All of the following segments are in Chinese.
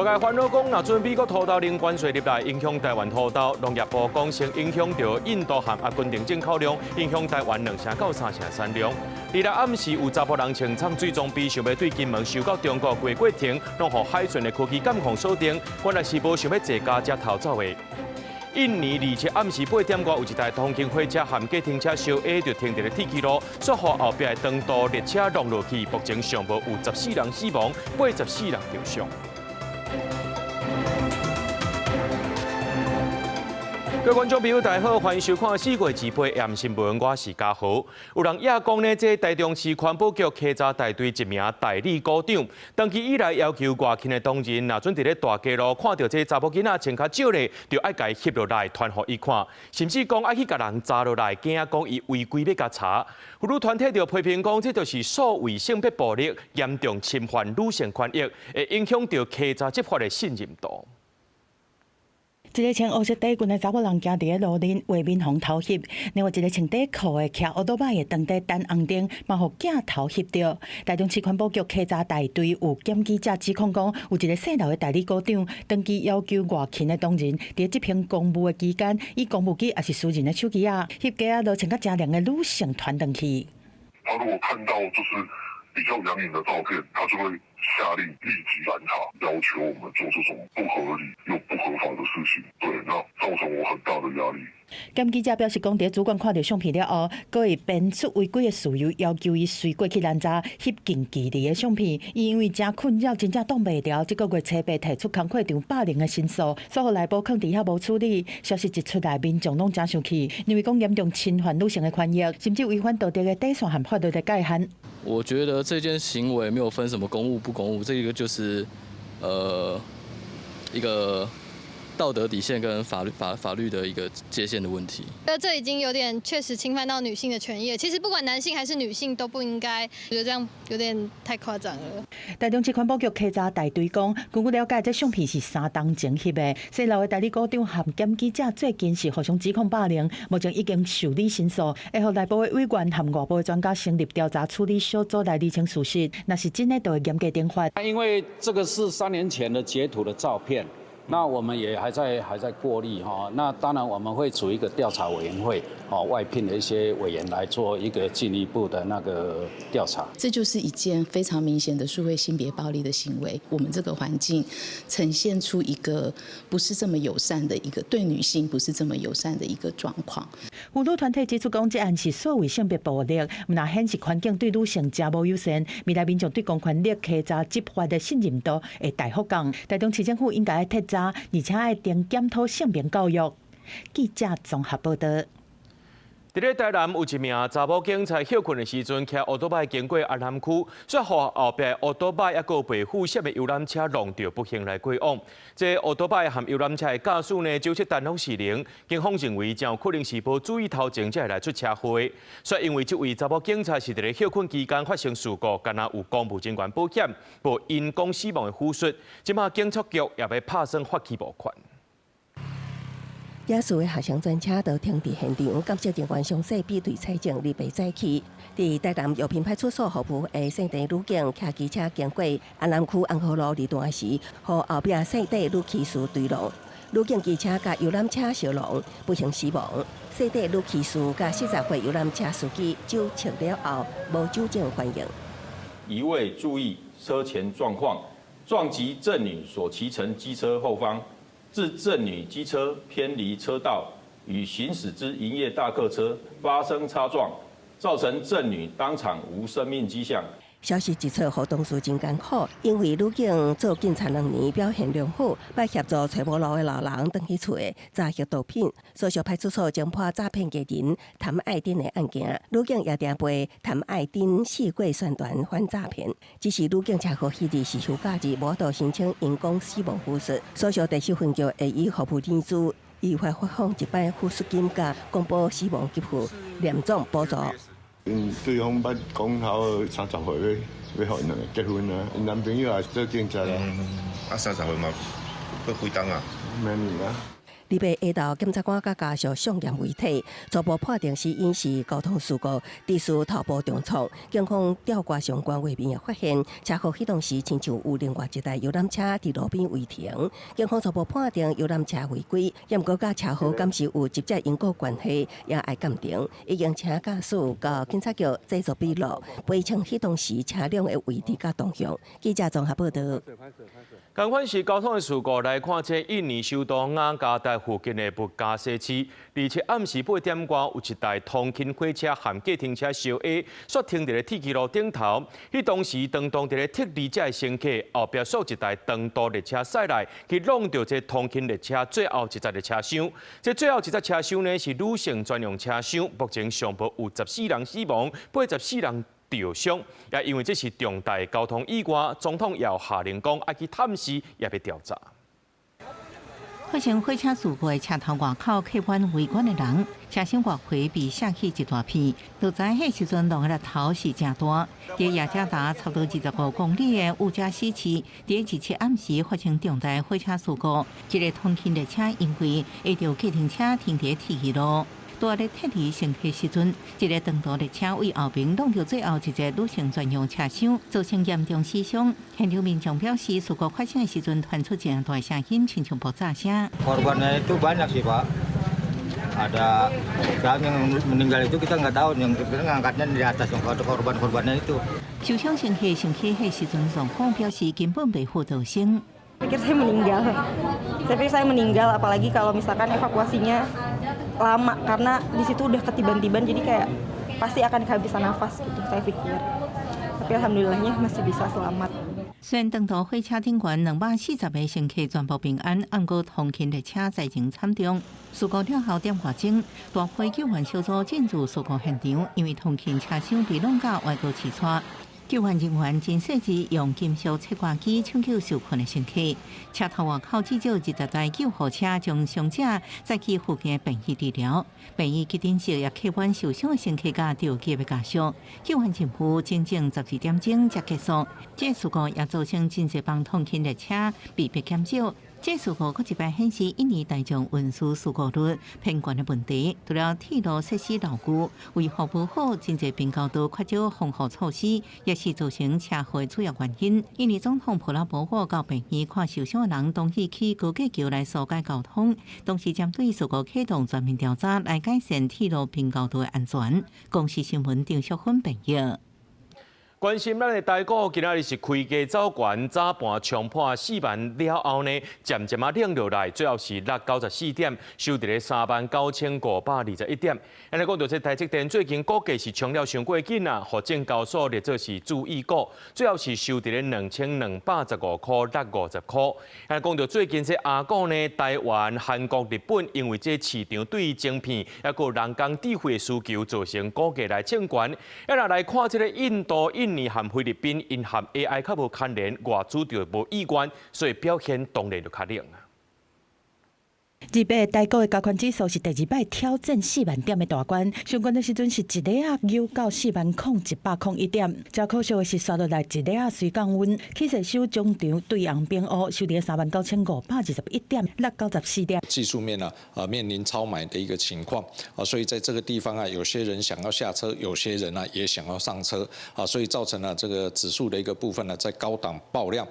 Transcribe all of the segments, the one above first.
界烦恼讲，若准美国土豆零关税入来，影响台湾土豆。农业部讲，先影响到印度和阿根廷进口量，影响台湾2成到3成产量。日来暗时有查甫人穿插水装备，想要对金门收到中国过境，拢互海巡的科技监控锁定，原来是无想要坐家才逃走的。印尼27暗时8点外，有一台通勤火车含计程车相 A 就停伫咧铁轨路，说后后壁的长途列车撞落去，目前尚无有14人死亡，84人受伤。各位观众朋友，大家好，欢迎收看4月2日的《新闻》，我是嘉豪。有人也讲呢，这台中市环保局稽查大队一名代理股长，长期以来要求外勤的同仁，若准伫咧大街路看到这查某囡仔穿较少咧，就爱甲伊翕落来传互伊看，甚至讲爱去甲人查落来，惊讲伊违规要甲查。妇女团体就批评讲，这就是所谓性别暴力，严重侵犯女性权益，会影响到稽查执法的信任度。一个穿黑色底裙的查某人行伫咧路面，画面互偷翕；另外一个穿短裤的骑乌多摆的当地等红灯，嘛互镜头翕到。台中市环保局稽查大队有检举者指控讲，有一个姓刘的代理股长，长期要求外勤的同仁，伫执行公务的期间，以公务机也是私人的手机啊，翕家都穿甲真亮的女性传登去。他如果看到就是比较养眼的照片，他就会下令立即拦查，要求我们做这种不合理又不合法的事情。对，那造成我很大的压力。检举者表示讲，伫主管看到相片了后，佫会编出违规的事由，要求伊随过去拦查，翕近距离的相片。伊因为真困扰，真正挡袂牢，这个月初8提出工课场霸凌的申诉，所后内部囥伫遐无处理。消息一出来，民众拢真生气，认为讲严重侵犯女性的权益，甚至违反道德的底线和法律的界限。我觉得这件行为没有分什么公务不公务，这个就是一个道德底线跟法律的一个界限的问题。这已经有点确实侵犯到女性的权益了。其实不管男性还是女性都不应该，觉得这样有点太夸张了。台中市环保局稽查大队讲，根据了解，这相片是3档前翕的。姓刘的代理股长和检举者最近是互相指控霸凌，目前已经受理申诉，会互内部的委员和外部的专家成立调查处理小组来厘清事实。若是真的，就会严格定法。因为这个是3年前的截图的照片。那我们也还在过滤哈，那当然我们会组一个调查委员会，外聘的一些委员来做一个进一步的那个调查。这就是一件非常明显的数位性别暴力的行为。我们这个环境呈现出一个不是这么友善的一个对女性不是这么友善的一个状况。妇女团体指出，讲这案是所谓性别暴力，那显示环境对女性真无友善，未来民众对公权力稽查执法的信任度会大幅降。台中市政府应该要剔查，而且要定检讨性别教育。记者综合报道。伫咧台南有一名查某警察休困的时阵，骑乌多摆经过安南区，却互后壁乌多摆还有被护涉的游览车撞到，不幸来过往。这乌多摆和游览车的驾驶呢，就切单方失灵，警方认为真有可能是无注意头前才会来出车祸。说因为这位查某警察是伫咧休困期间发生事故，敢若有公务人员保险，无因公死亡的护述。即马警察局也要拍算发起募款。野事的下乡专车都停伫现场，感谢人员详细比对采证，立白载去。伫台南药品派出所服务的姓陈女警骑机车经过安南区安和路二段时，和后壁姓陈女骑士对撞，女警机车甲游览车相撞，不幸死亡。姓陈女骑士甲40岁游览车司机酒测了后无酒精反应。一味注意车前状况，撞击正女所骑乘机车后方。致正女机车偏离车道，与行驶之营业大客车发生擦撞，造成正女当场无生命迹象。消息一出，互同事真艰苦，因为女警做警察2年，表现良好，要协助找无路的老人回去厝的诈骗毒品。所属派出所侦破诈骗艺人谭爱珍的案件，女警也定被谭爱珍四过宣传反诈骗。只是女警车祸迄日是休假日，无法度申请因公死亡护述。所属第7分局会以服务人资依法发放1摆护述金甲公布死亡给付廉总补助。对方捌讲好30岁要互因两个结婚啊，因男朋友也做警察啊。30岁嘛，要几档啊？明年啊。李白下昼检察官甲家属上验遗体，初步判定是因是交通事故，致使头部重创。警方调查相关画面，也发现车祸启动时，亲像有另外一台游览车伫路边违停。警方初步判定游览车违规，也毋过甲车祸敢是有直接因果关系，也爱鉴定。已经请驾驶到警察局制作笔录，赔偿启动时车辆的位置甲动向。记者综合报道。同款是交通的事故，来看这印尼首都雅加达附近的布加西区，而且暗时8点外，有一台通勤火车含计程车小 A， 煞停伫咧铁轨路顶头。迄当时当伫咧铁二者的乘客后壁锁一台长途列车驶来，去弄到这通勤列车最后一节的车厢。这最后一节车厢呢是女性专用车厢，目前上报有14人死亡，84人受伤，也因为这是重大交通意外，总统也下令讲要去探视，也要调查。发生火车事故的车头外口客满围观的人，车厢外皮被掀起一大片，就知迄时阵落的头是真大。伫雅加达差不多25公里的乌加西区，伫17暗时发生重大火车事故，一个通勤列车因为会着计程车停伫铁轨路。在咧铁离乘客时阵，一个长途列车为后边弄到最后一节女性专用车厢，造成严重死伤。现场民众表示，事故发生的时阵传出真大声音，亲像爆炸声。Korbannya itu banyak sih Pak. Ada yang meninggal itu kita nggak tahu, yang kita ngangkatnya di atas yang korban-korbannya itu. 受伤乘客乘客迄時陣狀況表示根本袂好造成。Pikir saya meninggal, apalagi kalau misalkan evakuasinya lama karena di situ udah ketiban-tiban jadi kayak pasti akan kehabisan nafas gitu saya pikir. Tapi alhamdulillahnya masih bisa selamat. 虽然长途火車頂懸240個乘客全部平安，不過通勤列車災情慘重。事故了後點外鐘，大會救援小組進駐事故現場，因為通勤車廂被弄到外國起錯。救援人員真細緻用金屬切割機搶救受困的乘客。車頭外口至少20台救護車將傷者載去附近的病院治療。病院急診室也客滿受傷的乘客甲着急的家屬。救援任務整整12點鐘才結束。這事故也造成真濟幫通勤列車被迫減少。這事故佫一擺顯示印尼大眾運輸事故率偏懸的問題。除了鐵路設施牢固，為服務好，真濟並高度缺少防護措施，也是造成車禍的主要原因。印尼總統普拉博沃到病院看受傷的人，同時去高架橋來疏解交通，同時針對事故啟動全面調查，來改善鐵路並高度的安全。公視新聞張淑芬報道。關心咱的台股，今仔日是開價走懸，早盤衝破4萬了後呢，漸漸冷落來，最後是落94點，收在咧39521點。安尼講到這台積電最近股價是衝了上過緊啊，互證交所列做是注意股，最後是收在咧2215塊落50塊。安尼講到最近這亞股呢，台灣、韓國、日本，因為這市場對晶片也個人工智慧需求，造成股價來衝懸。來看這個印度、印尼和菲律賓因和 AI 較無牽連，外資就無意願，所以表現當然就較冷啊。日本台股的加權指數是第2擺挑戰4萬點的大關，上關的時陣是一日又到40101點，較可惜的是刷落來一日隨降溫，起勢收中場對陽平烏收在39521點，落94點。技術面面臨超買的一個情況所以在這個地方有些人想要下車，有些人也想要上車所以造成了這個指數的一個部分在高檔爆量，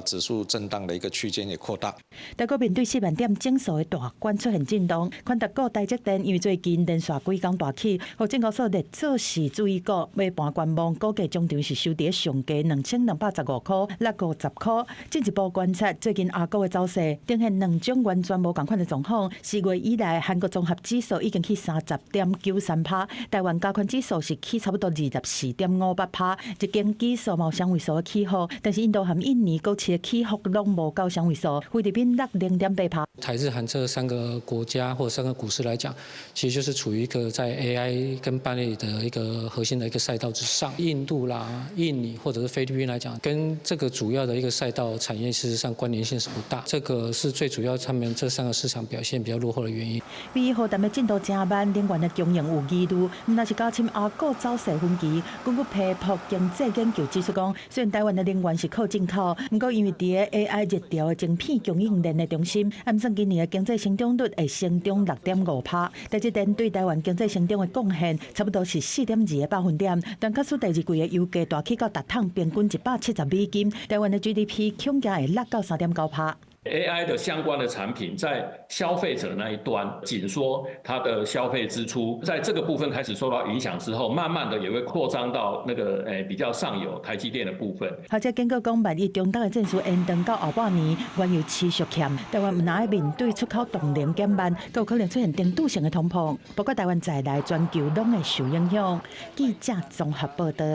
指數震盪的一個區間也擴大。台股面對4萬點整數大關出現震動，看特股台積電因為最近連續幾天大起，互證交所列做是注意股，尾盤觀望股價中場是收在上價2215塊，落50塊。進一步觀察最近亞股的走勢，呈現兩種完全無同款的狀況。4月以來，韓國綜合指數已經去30.93%，台灣加權指數是去差不多24.58%，日經指數冇雙位數的起伏，但是印度和印尼股市的起伏攏無夠雙位數，菲律賓落0.8%。台日韓這3個國家或者3個股市來講，其實就是處於一個在 AI 跟半導體的一個核心的一個賽道之上。印度啦、印尼或者是菲律賓來講，跟這個主要的一個賽道產業事實上關聯性是不大。這個是最主要，他們這3個市場表現比較落後的原因。美元淡的進度真慢，能源的供應有疑慮。那是加深亞股走勢分歧。根據皮博經濟研究指出講，雖然台灣的能源是靠進口，不過因為在 AI 熱潮的晶片供應鏈的中心，按算今年的經经济成长率会成长6.5%，但这点对台湾经济成长的贡献差不多是4.2个百分点。但假使第二季的油价大起到达桶平均170美金，台湾的 GDP 恐惊会落到3.9%。AI 的相关的产品在消费者那一端紧缩它的消费支出，在这个部分开始受到影响之后，慢慢的也会扩张到那个比较上游台积电的部分。或者经过讲万一中东的战事延长到后半年，原油持续欠，台湾唔但面对出口动能减慢，更有可能出现程度性的通膨。不过台湾在内全球拢会受影响。记者综合报道。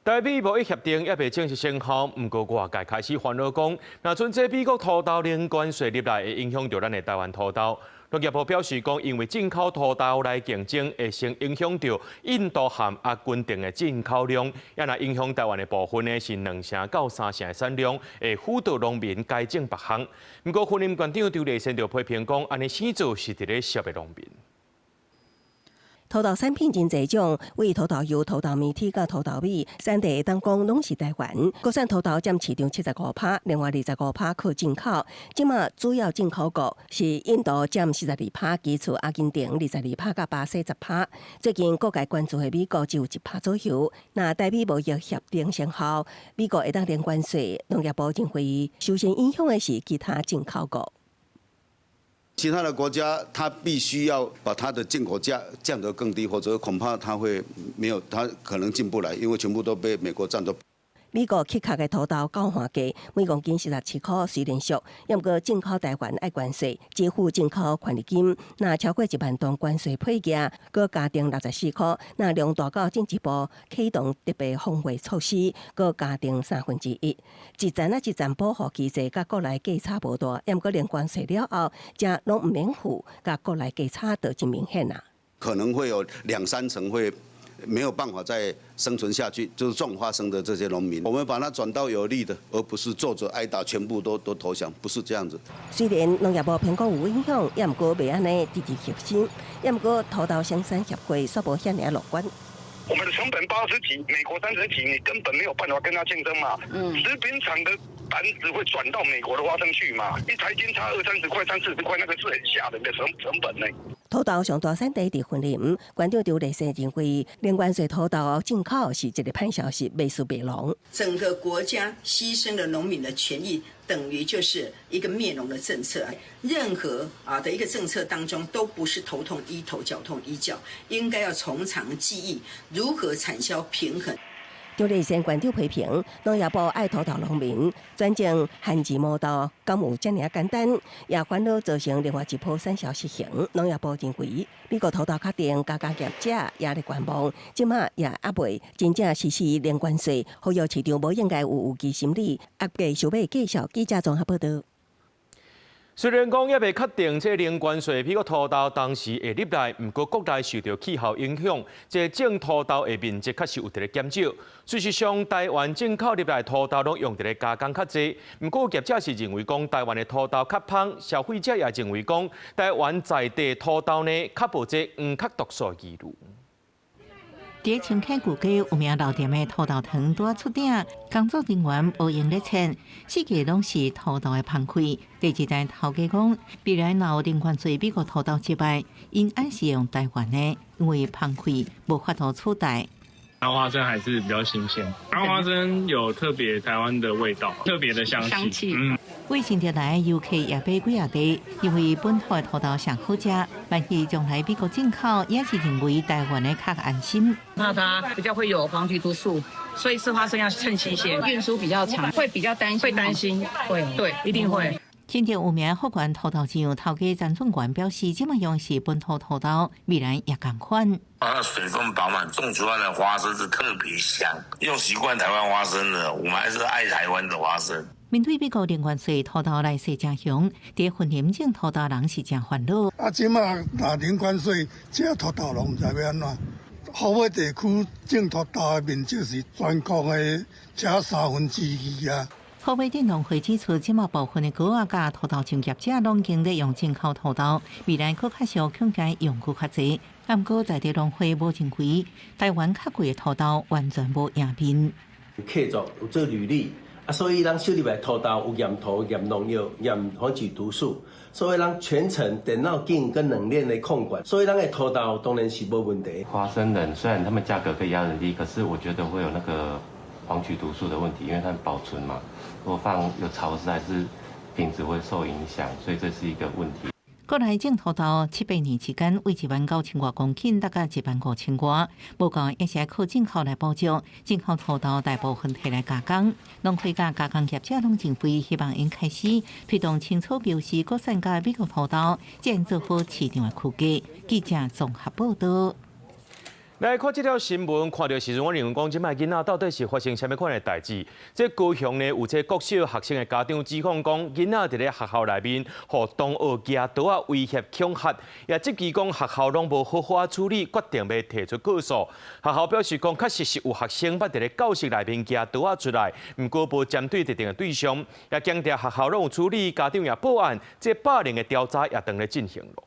台美贸易协定也未正式生效，不过外界开始烦恼讲，若像这美国土豆零关税入来，会影响到咱的台湾土豆。农业部表示讲，因为进口土豆来竞争，会先影响到印度和阿根廷的进口量，也若影响台湾的部分呢是2成到3成的产量，会辅导农民改正别项。不过，婚姻馆长周立先就批评讲，安尼生做是伫咧削的农民。土豆产品真侪种，为土豆油、土豆面体甲土豆米，产地当讲拢是台湾。国产土豆占市场75%，另外25%靠进口。即马主要进口国是印度占42%，其次阿根廷22%甲巴西10%。最近各界关注的美国只有1%左右。那台美贸易协定生效，美国会当零关税，农业部认为首先影响的是其他进口国。其他的国家，它必须要把它的进口价降得更低，否则恐怕它会没有，它可能进不来，因为全部都被美国占走。美国克克的土豆交换价每公斤17块，虽然俗，也不过进口台湾爱关税，支付进口权利金，那超过1万吨关税配价，搁加定64块，那量大到政治部启动特别防卫措施，搁加定1/3。一站一站保护机制，甲国内价差无大，也不过连关税了后，则拢唔免付，甲国内价差就真明显啦。可能会有2-3成会。没有办法再生存下去，就是种花生的这些农民，我们把它转到有利的，而不是坐着挨打，全部都投降，不是这样子。虽然农业部评估有影响，也唔过未安尼直直核心，也唔过土豆生产协会却无遐尔乐观。我们的成本80几，美国30几，你根本没有办法跟他竞争嘛。食品厂的单子会转到美国的花生去嘛？一台斤差20-30块、30-40块，那个是很吓人的成本呢。土豆上大产地伫云林，馆长刘立生认为，零关税土豆进口是一个歹消息，未输别农。整个国家牺牲了农民的权益，等于就是一个灭农的政策。任何的一个政策当中，都不是头痛医头、脚痛医脚，应该要从长计议，如何产销平衡。刘立生馆长批评，农业部爱土豆农民，转正限制毛豆，敢有这么简单？也烦恼造成另外一波产销失衡。农业部认为，美国土豆确定加业者压力观望，即马也还未真正实施零关税，呼吁市场无应该有危机心理。压价想要继续，记者综合报道。虽然讲也未确定这零关税美国土豆当时会入来，不过国内受到气候影响，这种土豆的面积确实有伫咧减少。事实上，台湾进口入来土豆拢用伫咧加工较济，不过业者是认为讲台湾的土豆较芳，消费者也认为讲台湾在地土豆呢较无这较毒素记录。在青溪古街有名老店的土豆汤拄出鼎，工作人员无用热切，四界拢是土豆的芳开。第二代头家讲，必然有零关税美国土豆之外，因爱是用台湾的，因为芳开无法度取代。台湾花生还是比较新鲜，台湾花生有特别台湾的味道，特别的香气。卫生节来游客也买几啊袋，因为本土的土豆上好食，万一将来美国进口，也是认为台湾的较安心。那它比较会有黄曲毒素，所以吃花生要趁新鲜，运输比较长，会比较担心。会担心，会，对，一定会。新店有名福源土豆厂头家张俊元表示，这么用是本土土豆，未来也同款。它水分饱满，种出来的花生是特别香。用习惯台湾花生的，我们还是爱台湾的花生。面对美国零关税土豆来势正凶，在云林种土豆人是真烦恼。即马若零关税，这土豆拢唔知要安怎。河尾地区种土豆的面积是全国的这2/3啊。河尾镇农会指出，即马部分的果仔甲土豆种业者拢经历用进口土豆，未来佫较少恐惊用具较济。不过在地农会无认为台湾较贵的土豆完全无赢面。客族有做履历。所以咱手入来涂刀有验土、验农药、验防治毒素，所以咱全程电脑镜跟冷链的控管，所以咱的涂刀当然是无问题。花生仁虽然他们价格可以压得低，可是我觉得会有那个防取毒素的问题，因为它保存嘛，如果放有潮湿还是品质会受影响，所以这是一个问题。国内种土豆7-8年之间，为19000多公顷，大概15000多，不过也是靠进口来补足。进口土豆大部分摕来加工，农会甲加工业者拢真贵，希望因开始推动青草标示国产甲美国土豆，才能做好市场的区隔。记者综合报道。来看这条新闻，看到时阵，我认为讲，即摆囡仔到底是发生什么款的代志？这高雄呢，有这国小学生的家长指控讲，囡仔伫咧学校内面，互同学举刀啊威胁恐吓，也质疑讲学校拢无好好处理，决定要提出告诉。学校表示讲，确实是有学生捌伫咧教室内面举刀啊出来，毋过无针对特定的对象，也强调学校拢有处理，家长也报案，这霸凌的调查也当咧进行咯。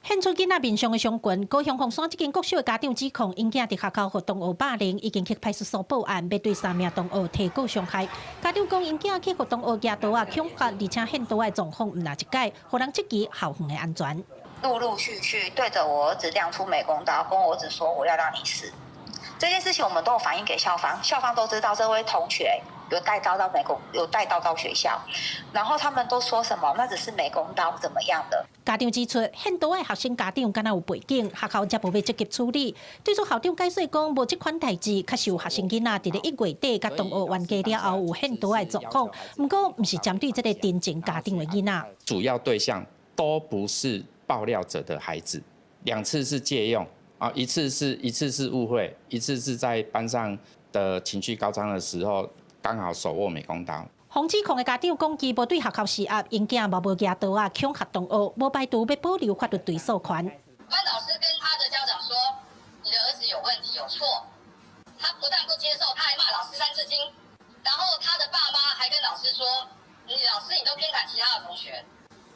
现出囡仔面上的相群，高雄凤山一间国小的家长指控，因囝伫学校互同学霸凌，已经去派出所报案，要对3名同学提告伤害。家长讲，因囝去互同学举刀啊恐吓，而且献刀的状况毋哪一解，互人质疑校方的安全。陆陆续续对着我儿子亮出美工刀，跟我儿子说我要让你死。这件事情我们都有反映给校方，校方都知道这位同学有带刀到学校，然后他们都说什么那只是美工刀怎么样的。家长指出，献刀的学生家长敢若有背景，学校才无要积极处理。对此校长解释讲，无这款代志，确实有学生囡仔伫咧1月底甲同学冤家了后有献刀的状况，不过毋是针对这个真正家庭的囡仔。主要对象都不是爆料者的孩子，2次是借用啊，一次是误会，一次是在班上的情绪高涨的时候，刚好手握美工刀。洪指控的家长讲，其无对学校施压，因囝无举刀啊恐吓同学，无排除要保留法律追诉权。班导师跟他的家长说：“你的儿子有问题，有错。”他不但不接受，他还骂老师3字经。然后他的爸妈还跟老师说：“老师你都偏袒其他的同学。”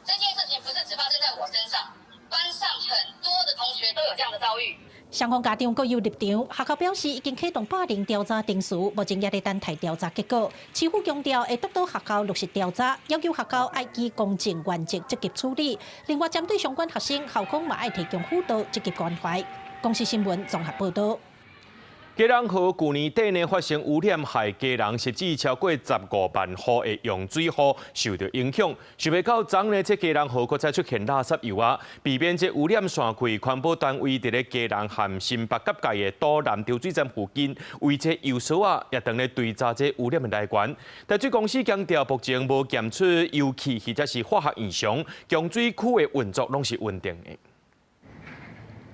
这件事情不是只发生在我身上，班上很多的同学都有这样的遭遇。双方家长各有立场，学校表示已经启动霸凌调查定数，目前也在等待调查结果。市府强调会督导学校落实调查，要求学校爱依公正原则积极处理。另外，针对相关学生，校方嘛爱提供辅导，积极关怀。公视新闻综合报道。基隆河去年底呢发生污染，害基隆实际超过15万户的用水户受到影响。想不到昨呢，这基隆河佫再出现垃圾油啊，避免这污染线轨环保单位伫咧基隆和新北交界的岛南抽水站附近，为这油槽啊也当咧追查这污染的来源。但水公司强调，目前无检出油气或者是化学异常，供水区的运作拢是稳定的。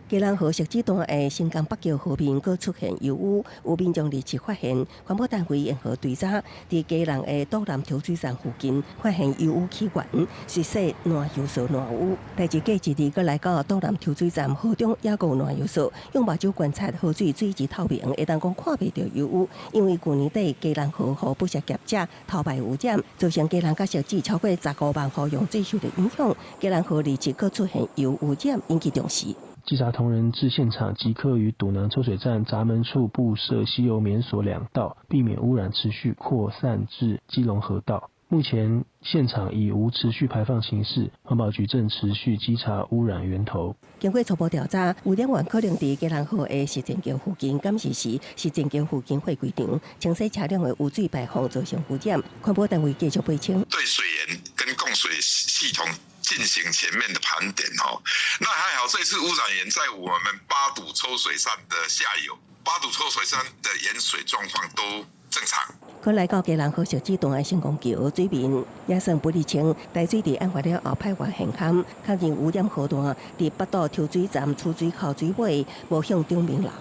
基隆河石子段的新港北桥河面佫出现油污，有民众日前发现环保单位沿河追查，伫基隆的岛南抽水站附近发现油污起源，是说烂油槽烂污。代志过一日，佫来到岛南抽水站河中也有烂油槽，用目睭观察河水水质透明，会当讲看袂到油污。因为去年底基隆河河不实业者偷排污染，造成基隆甲石子超过15万户用水受到影响。基隆河日前佫出现油污染，引起重视。稽查同仁至现场即刻于堵南抽水站闸门处布设吸油棉锁2道，避免污染持续扩散至基隆河道。目前现场以无持续排放形式，环保局正持续稽查污染源头。经过初步调查，污染源可能伫基隆河的实践桥附近，监视时实践桥附近会规场清洗车辆的污水排放造成污染，环保单位继续赔清。对水源跟供水系统进行全面的盘点哦。那还好，这次污染源在我们八堵抽水站的下游，八堵抽水站的盐水状况都正常。佮来到基隆河石子段的成功桥水面也算不离清，大水伫案发了后派外现勘，确认污染河段伫八堵抽水站出水口水尾无向中明流。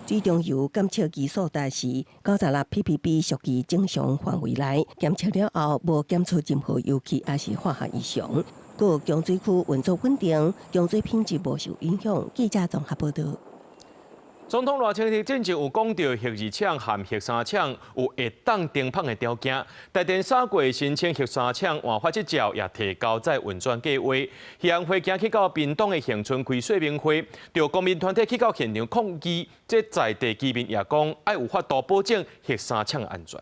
水中油检测技术达是96 ppb， 属于正常范围内。检测了后无检出任何油气还是化学异常。各江水区运作稳定，江水品质无受影响。记者综合报道。总统赖清德之前有讲到，核2厂和核3厂有会当停放的条件。台电3月申请核3厂换发执照，也提交再运转计划。协会今去到屏东的恒春开说明会，着公民团体去到现场抗议。这在地居民也讲，要有法度保证核3厂安全。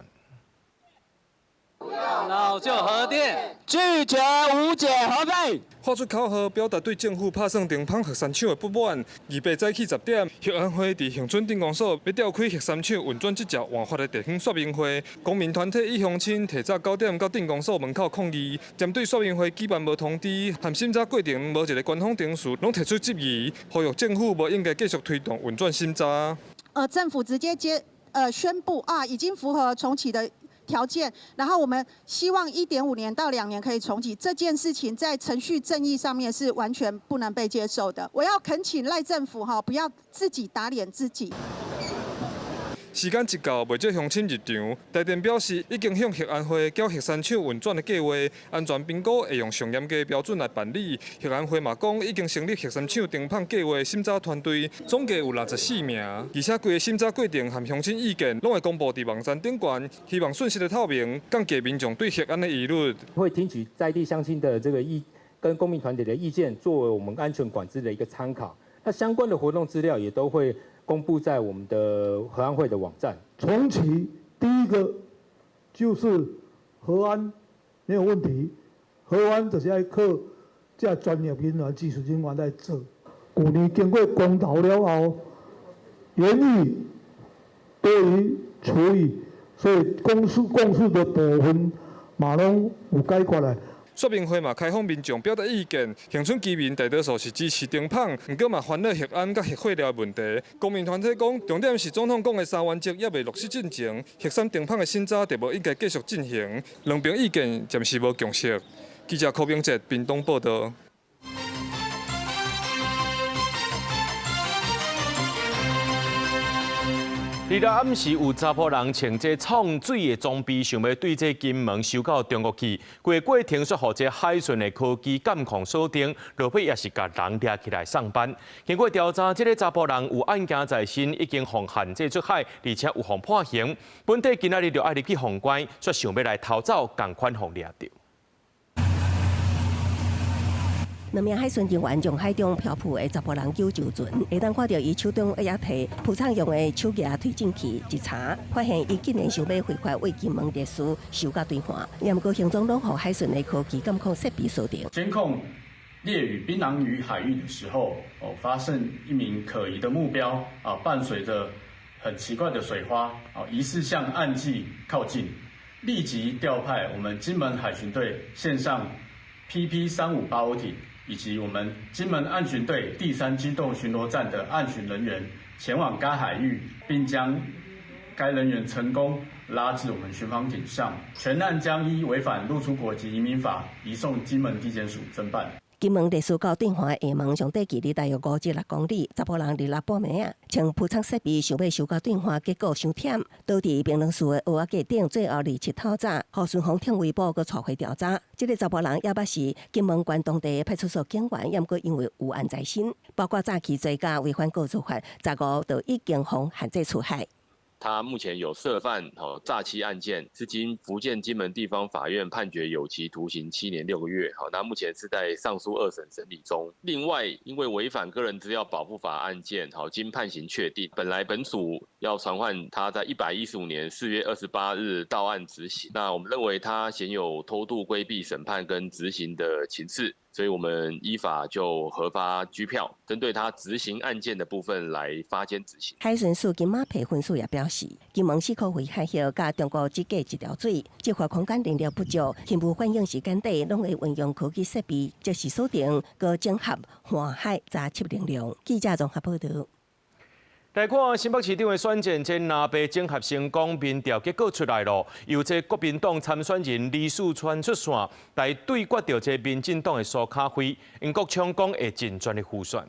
老旧核电，拒绝无解核废。发出口号，表达对政府拍算停放核三厂的不满。28早起10点，核安会伫恒春电工所要召开核三厂运转即条换发的地方说明会。公民团体与乡亲提早9点到电工所门口抗议，针对说明会举办无通知，和审查过程无一个官方证书，拢提出质疑，呼吁政府无应该继续推动运转审查。政府直接宣布已经符合重启的条件，然后我们希望1.5年到2年可以重启。这件事情在程序正义上面是完全不能被接受的。我要恳请赖政府不要自己打脸自己。时间一到，未少乡亲入场。台电表示，已经向核安会交核三厂运转的计划、安全评估会用上严格标准来办理。核安会嘛讲，已经成立核三厂停放计划审查团队，总计有64名，而且规个审查过程和乡亲意见，拢会公布伫网站顶悬，希望顺序的透明，降低民众对核安的疑虑。会听取在地乡亲的这个跟公民团体的意见，作为我们安全管制的一个参考。那相关的活动资料也都会公布在我们的核安会的网站。重启第一个就是核安没有问题，核安就是要靠这专业人员、技术人员来做。去年经过公投了后，言语多于处理，所以公诉的部分嘛拢有解决来。说明会嘛开放民众表达意见，恒春居民大多数是支持停放，不过嘛烦恼核安甲核废料的问题。公民团体讲，重点是总统讲的3原则也未落实进前，核三停放的审查就无应该继续进行。两边意见暂时无共识。记者柯炳哲屏东报道。日暗时有查甫人穿这创水的装备，想要对这金门收到中国去。过程说，互这海巡的科技监控锁定，落尾也是甲人抓起来上班。经过调查，这个查甫人有案件在身，已经互限制出海，而且有互判刑。本地今仔日就爱入去封关，说想要来逃走，共款互掠着。2名海巡人员从海中漂浮的查甫人救上船，下当看到伊手中也提铺场用的手夹推进器，一查发现伊竟然想要非法为金门烈士收到兑换，也毋过行踪拢互海巡的科技监控设备锁定。监控列屿槟榔屿海域的时候，发现一名可疑的目标伴随着很奇怪的水花疑似向岸际靠近，立即调派我们金门海巡队线上 PP358 艇。以及我们金门岸巡队第3机动巡逻站的岸巡人员前往该海域，并将该人员成功拉至我们巡防艇上，全案将依违反入出国及移民法移送金门地检署侦办。金门烈士到敦煌的下门上底距离大约56公里，查甫人日落半暝穿铺场设备想要收到敦煌，结果伤忝，倒伫平凉树的蚵仔架顶，最后27透早，互巡防听微报，佮带回调查。这个查甫人也捌是金门县当地派出所警员，也毋过因为有案在身，包括诈欺罪加违反告诉法，15就已经互限制出海。他目前有涉犯诈欺案件，是经福建金门地方法院判决有期徒刑7年6个月。那目前是在上诉2审审理中。另外，因为违反个人资料保护法案件，经判刑确定，本来本署要传唤他在115年4月28日到案执行。那我们认为他显有偷渡规避审判跟执行的情事。所以我们依法就核发拘票，针对他执行案件的部分来发监执行。海巡署金马皮分署也表示，金门4颗回海蟹甲中国只隔一条水，这块空间能力不足，勤务反映时间短，拢会运用科技设备，即时锁定、搁整合环海查缉能量。记者综合报道。来看新北市长的选战，这南北整合成功，民调结果出来了。由这国民党参选人李树川出线，来对决着这民进党的苏卡辉，因国昌讲会尽全力辅选。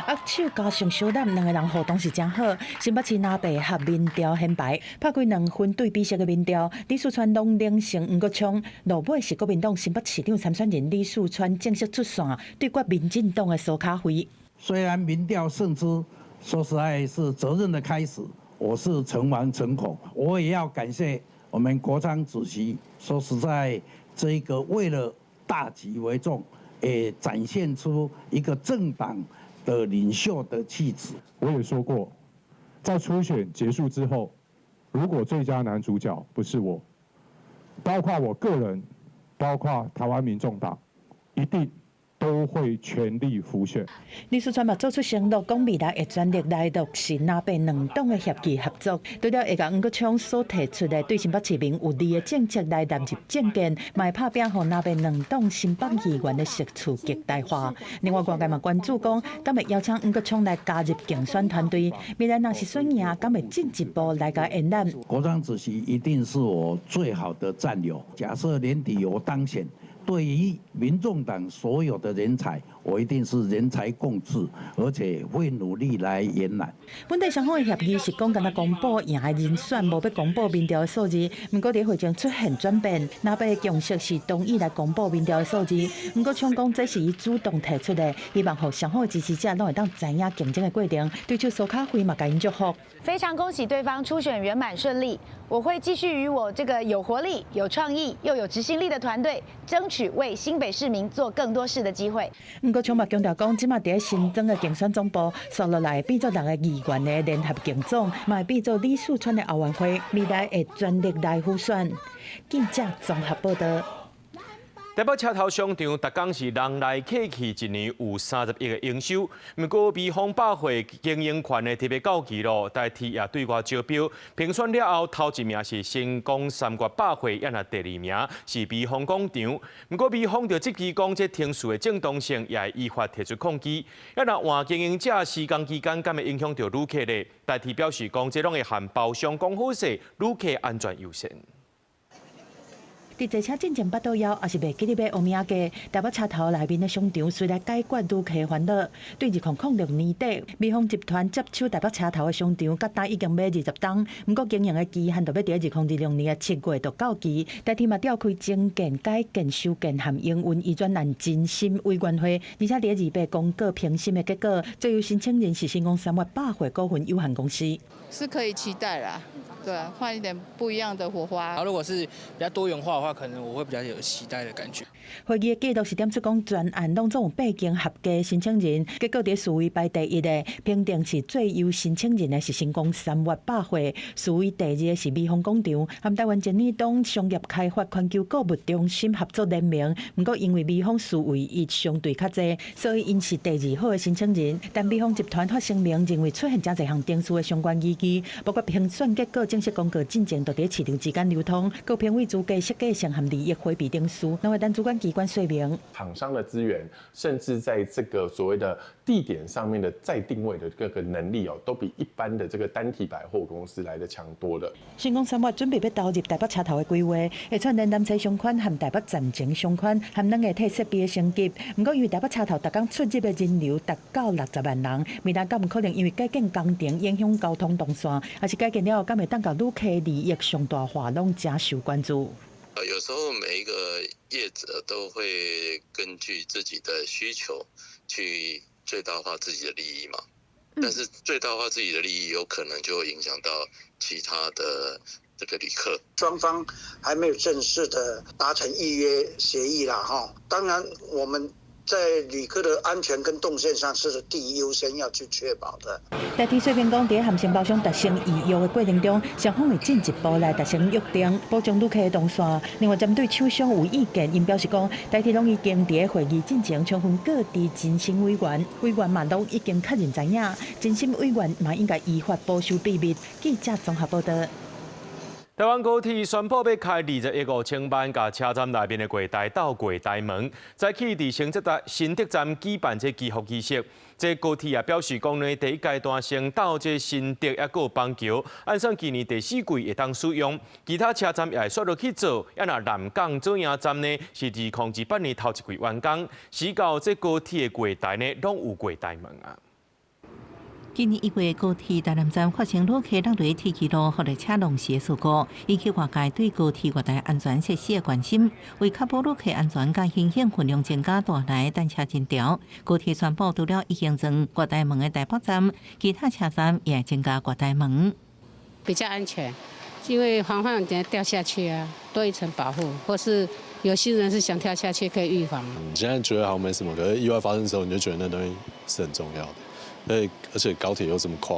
握手加上小胆，两个人互动是真好。新北市南北合民调显牌，拍开2份对比式的民调，李树川拢领先吴国昌。落尾是国民党新北市长参选人李树川正式出线，对决民进党的苏卡辉。虽然民调胜出，说实在是责任的开始。我是诚惶诚恐，我也要感谢我们国昌主席。说实在，这个为了大局为重，也展现出一个政党的领袖的气质。我也说过，在初选结束之后，如果最佳男主角不是我，包括我个人，包括台湾民众党，一定都会全力辅选。李书川嘛做出承诺，讲未来会全力来落实南北两党的协议合作。对了，会甲黄国昌所提出的对新北市民有利的政策来纳入政见，卖拍拼互南北两党新北议员的席次极大化。另外，外界嘛关注讲，敢会邀请黄国昌来加入竞选团队？未来若是选赢，敢会进一步来甲演练？国昌主席一定是我最好的战友。假设年底我当选。对于民众党所有的人才，我一定是人才共治，而且会努力来延揽。本地双方的协议是讲，敢若公布赢的人选，无要公布民调的数字。不过，伫会中出现转变，南北的共识是同意来公布民调的数字。黄国昌讲，这是伊主动提出的，希望互双方的支持者拢会当知影竞争的过程。对手苏卡辉嘛，甲因祝福。非常恭喜对方初选圆满顺利，我会继续与我这个有活力、有创意又有执行力的团队，争取为新北市民做更多事的机会。黄国昌嘛强调讲，即马伫新增的竞选总部，所落来变做6个议员的联合竞总，嘛会变做李树川的后援会，未来会全力来辅选。记者综合报道。台北车头商场，逐工是人来客去，一年有30亿的营收。不过，美丰百货经营权的特别告期咯，代替也对外招标，评选了后，头一名是新光三越百货，也那第2名是美丰广场。不过，美丰就即期讲这停售的正当性，也依法提出抗议。也那换经营者施工期间，敢会影响到旅客呢？代替表示讲，这拢会含包商讲好势，旅客安全优先。伫坐车进前8度腰，也是袂记得买乌米粿。台北车头内面的商场，虽然解决旅客烦恼，对2006年底，美丰集团接手台北车头的商场，甲单已经买20档，不过经营的期限就要伫2026年的7月就到期。代替嘛调开增建、改建、修建含营运移转案真心委员会，而且伫28公告评审的结果，最优申请人是新光三越百货股份有限公司。是可以期待啦。对，换一点不一样的火花。如果是比较多元化的话，可能我会比较有期待的感觉。会议的记录是点出讲，专案拢总有8件合格申请人，结果伫数位排第1的，评定是最优申请人的是新光三越百货，数位第2的是美丰广场，和台湾前年东商业开发全球购物中心合作联名。不过因为美丰数位伊相对较济，所以因是第2好的申请人。但美丰集团发声明认为出现真侪项定数的相关依据，包括评选结果正式公告进前，就伫市场之间流通，各评委资格设计上含利益回避定数，那会等主管机关说明。厂商的资源，甚至在这个所谓的地点上面的再定位的各个能力都比一般的这个单体百货公司来的强多了。新光三越准备要投入台北车头的规划，会串联南车商圈和台北站前商圈，含两个体设备的升级。不过因为台北车头逐工出入的人流达到60万人，未来敢唔可能因为改建工程影响交通动线，还是改建了后敢会当甲旅客利益上大化，拢加受关注。有时候每一个业者都会根据自己的需求去最大化自己的利益嘛，但是最大化自己的利益有可能就会影响到其他的这个旅客。双方还没有正式的达成预约协议啦哈，当然我们在旅客的安全跟动线上是第一优先要去确保的。代替说明讲，伫含承包商达成预约的过程中，双方会进一步来达成约定，保障旅客的动线。另外，针对厂商有意见，因表示讲，代替拢已经伫会议进前充分各地真心委员嘛拢已经确认知影，真心委员嘛应该依法保守秘密。记者综合报道。台湾高铁宣布要开21,500万架车站内面的柜台到柜台门，再起伫新竹站举办这祈福仪式。这高铁也表示讲呢，第一阶段先到这新竹也有邦桥，按算今年第4季会当使用。其他车站也会续落去做。也那南港左营站呢，是2028年头1季完工，时到这高铁的柜台呢，拢有柜台门啊。今年1月，高铁台南站发生旅客落落铁轨路或者车弄死的事故，引起外界对高铁月台安全设施的关心。为确保旅客安全，甲行险分量增加大来单车进调，高铁宣布除了已经装月台门的台北站，其他车站也增加月台门，比较安全，因为防范等下掉下去啊，多一层保护，或是有些人是想跳下去可以预防。你现在觉得好像没什么，可是意外发生的时候，你就觉得那东西是很重要的。而且高铁又这么快。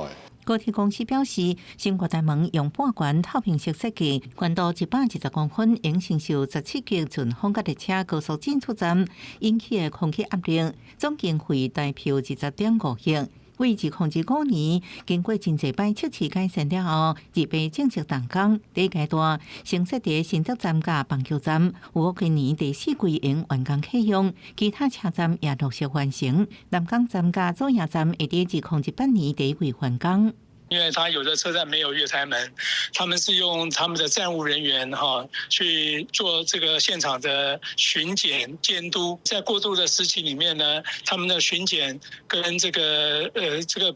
高铁公司表示，新国台门用半圆透明式设计，宽度120公分，应承受17级顺风格列车高速进出站引起的空气压力，总经费大票20.5亿。为2005年，经过真济摆测试改善了后，预备正式动工。第一阶段，先设在新竹站甲棒球站，有今年第4季应完工启用，其他车站也陆续完成。南港站甲左营站会在2018年第1季完工。因为他有的车站没有月台门，他们是用他们的站务人员去做这个现场的巡检监督。在过渡的时期里面呢，他们的巡检跟这个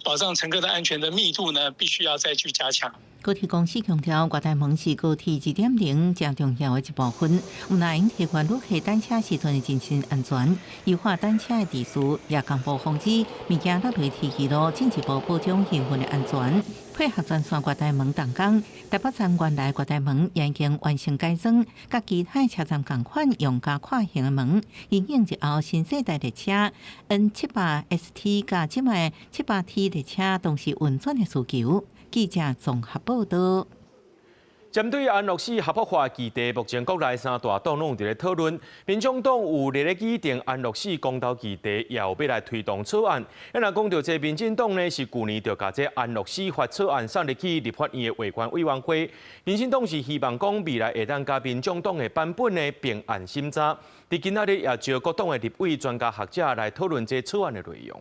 保障乘客的安全的密度呢，必须要再去加强。高铁公司强调，国台门是高铁2.0正重要的一部分，有耐因提高旅客单车时阵的进行安全，优化单车的秩序，也公布通知，物件落雷提起路，进一步保障行人的安全。配合全线国台门动工，台北站原来国台门也已经完成改装，甲其他车站同款用加跨型的门，因应日后新世代列车 N700ST 甲即卖 700T 列车同时运转的需求。记者综合报道。针对安乐死合法化议题，目前国内3大党拢伫咧讨论。民众党有咧议定安乐死公投议题，也有要来推动草案。咱若讲到这民进党呢，是去年就把这安乐死法草案送入去立法院的卫官委员会。民进党是希望讲未来会当甲民众党的版本呢并案审查。伫今仔日也招各党的立委专家学者来讨论这草案的内容。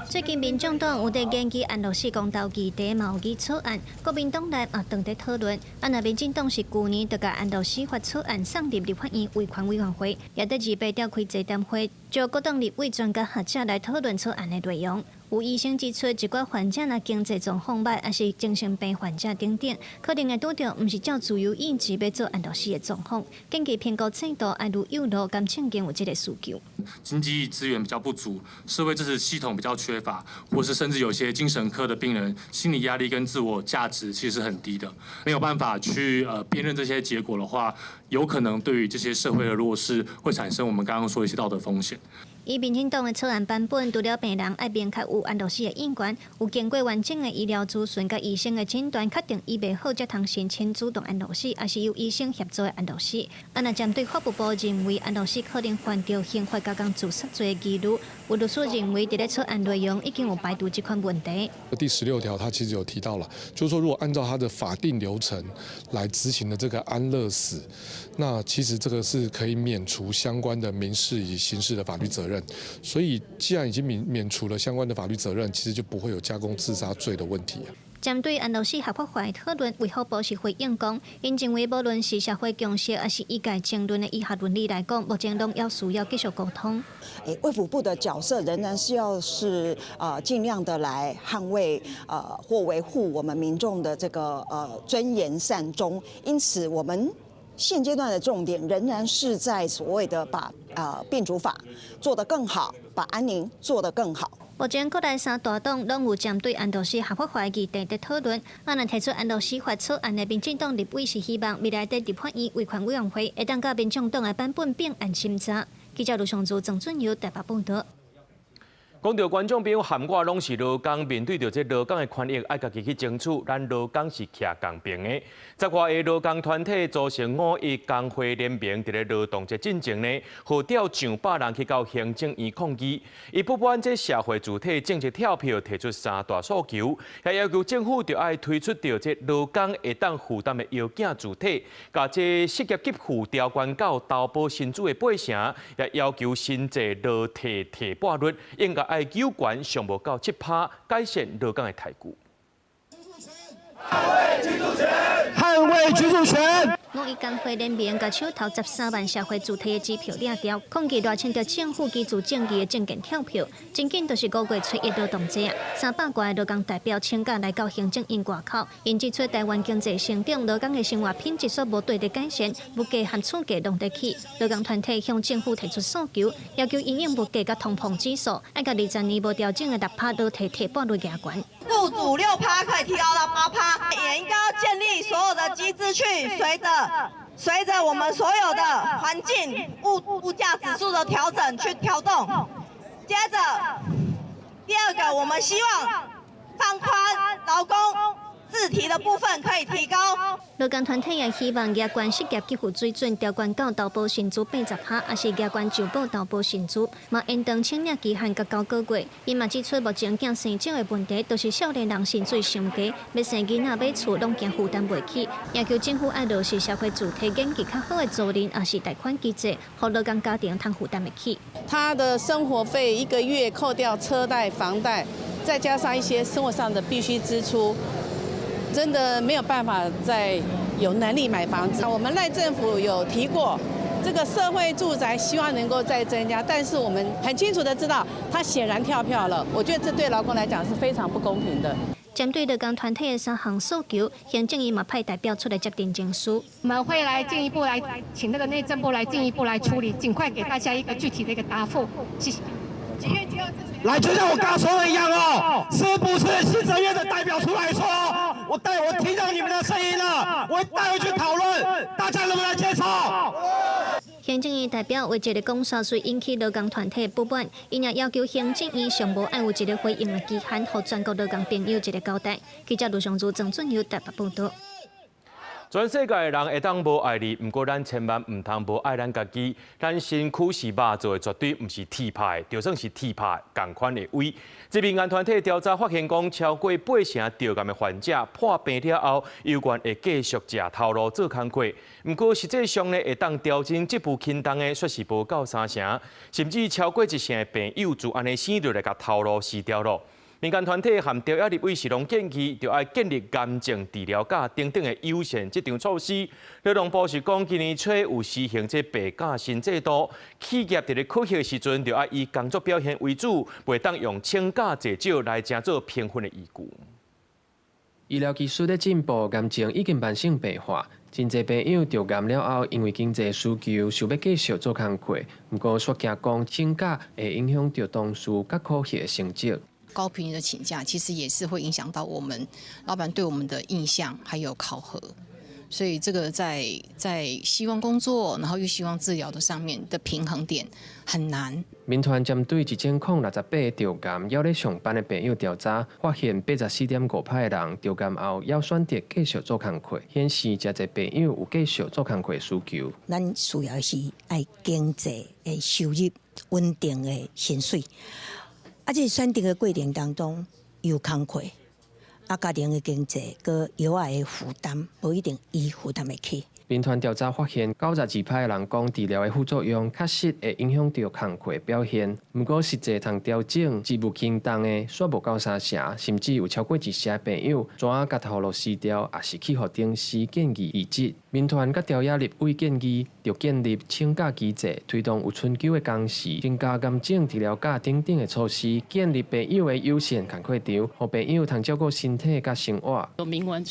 最近，民众党有在研究安乐死公投议题嘛有草案，国民党内也正在讨论。那民进党是去年就把安乐死法草案送入立法院卫权委员会，也在28召开座谈会，就各党立委专家学者来讨论草案的内容。有医生指出，一寡患者若经济状况歹，还是精神病患者等等，可能会拄到毋是照自由意志要做安乐死的状况。根据评估制度，爱如幼乐甘庆经有这个需求。经济资源比较不足，社会支持系统比较缺乏，或是甚至有些精神科的病人，心理压力跟自我价值其实是很低的，没有办法去辨认这些结果的话，有可能对于这些社会的弱势会产生我们刚刚说的一些道德风险。以民进党的草案版本，除了病人爱明确有安乐死的意愿，有经过完整的医疗咨询、甲医生的诊断，确定医袂好才通申请主动安乐死，还是由医生协助的安乐死。若针对法务部认为安乐死可能犯着刑法加工自杀罪的疑虑，有律师认为，伫咧草案内容已经有排除这款问题。第16条，它其实有提到了，就是说，如果按照它的法定流程来执行的这个安乐死，那其实这个是可以免除相关的民事以及刑事的法律责任。所以，既然已经免除了相关的法律责任，其实就不会有加工自杀罪的问题。针对安乐死合法化的讨论，卫福部是回应讲，因认为无论是社会共识，还是医界争论的医学伦理来讲，目前拢要需要继续沟通。卫福部的角色仍然是要是尽量的来捍卫或维护我们民众的这个尊严善终，因此我们现阶段的重点仍然是在所谓的把病主法做得更好，把安宁做得更好。目前国内3大党拢有针对安乐死合法化议题在讨论。若提出安乐死法草案的民进党立委是希望未来在立法院维权委员会会当甲民众党的版本并案审查。记者卢尚珠、郑俊尧台北报道。讲到观众朋友含我拢是劳工，面对着这劳工的权益，爱家己去争取。咱劳工是徛共边的。10外个劳工团体组成51工会联名，伫咧劳动节进前呢，号召上百人去到行政院抗议。伊不满这社会主体政治跳票，提出3大诉求，也要求政府着爱推出着这劳工会当负担的要件主体，甲这失业给付调悬到投保薪资的8成，也要求新制劳退提半率，应该爱有权上无到7%，改善劳工的待遇。捍卫居住权！51工会联名甲手头13万社会主体的支票领掉，抗议热清着政府基础正义的证件跳票，真紧就是5月初1劳动节，300多个劳工代表请假来到行政院外口，因指出台湾经济成长、劳工的生活品质所无对的改善，物价和厝价拢得起。劳工团体向政府提出诉求，要求因应物价甲通膨指数，爱甲20年无调整的6%劳退提半率加悬。雇主6%可以提高到8%，也应该要建立所有的机制去随着我们所有的环境物价指数的调整去调动。接着，第二个，我们希望放宽劳工自提的部分可以提高。劳工团体也希望业关失业给付水准调悬到投保薪资80%，也是业关就保投保薪资，嘛延长请领期限到9个月。伊嘛指出，目前囝生少的问题，都是少年人薪水上低，要生囡仔买厝拢惊负担袂起，要求政府爱落实社会主体经济较好的租赁，也是贷款机制，让劳工家庭通负担得起。他的生活费一个月扣掉车贷、房贷，再加上一些生活上的必须支出。真的没有办法再有能力买房子。我们赖政府有提过，这个社会住宅希望能够再增加，但是我们很清楚的知道，它显然跳票了。我觉得这对劳工来讲是非常不公平的。针对劳工团体的3项诉求，行政院嘛派代表出来接见证书。我们会来进一步来请那个内政部来进一步来处理，尽快给大家一个具体的一个答复。谢谢。来，就像我刚刚说的一样哦，是不是行政院的代表出来说，我听到你们的声音了，我带回去讨论，大家能不能接受？行政院代表为这个讲述虽引起劳工团体的不满，因也要求行政院上无按有一个回应的期限，让全国劳工朋友一个交代。记者卢尚珠、郑俊佑台北报道。全世界的人会当无爱你，不过咱千万唔通无爱咱家己。咱身躯是肉做的，绝对唔是铁拍，就算是铁拍，同款的位。这民间团体调查发现，讲超过8成着感的患者破病了后，有关会继续食头路做工课。不过实际上呢，会当调整这部轻重的，却是无到3成，甚至超过1成的病友就安尼生落来甲头路死掉了。民间团体含调压立委是拢建议，就要建立癌症治疗假等等的优先这场措施。劳动部是讲，今年初有实行这病假新制度，企业伫咧考核的时阵，就要以工作表现为主，袂当用请假济少来当做评分的依据。医疗技术的进步，癌症已经慢性白化。真侪朋友着癌了后，因为经济需求，想要继续做工课，不过却惊讲请假会影响到同事甲考核的成绩。高频率的请假，其实也是会影响到我们老板对我们的印象，还有考核。所以这个在希望工作，然后又希望治疗的上面的平衡点很难。民团针对1068着癌要咧上班的朋友调查，发现84.5%的人着癌后要选择继续做工课，显示这侪朋友有继续做工课的需求。咱需要是爱经济的收入稳定的薪水。这选择的过程当中有工课，家庭的经济佮药仔的负担，无一定伊负担得起。民团调查发现，92%的人讲治疗的副作用确实会影响到工课表现，不过实际通调整职务轻重的却无到3成，甚至有超过1成的朋友怎啊甲头路死掉，也是去互定时建议移植。民团甲调压立委建议，要建立请假机制，推动有春秋的工时，增加癌症治疗假等等的措施，建立朋友的优先工课场，让朋友通照顾身体甲生活。有明文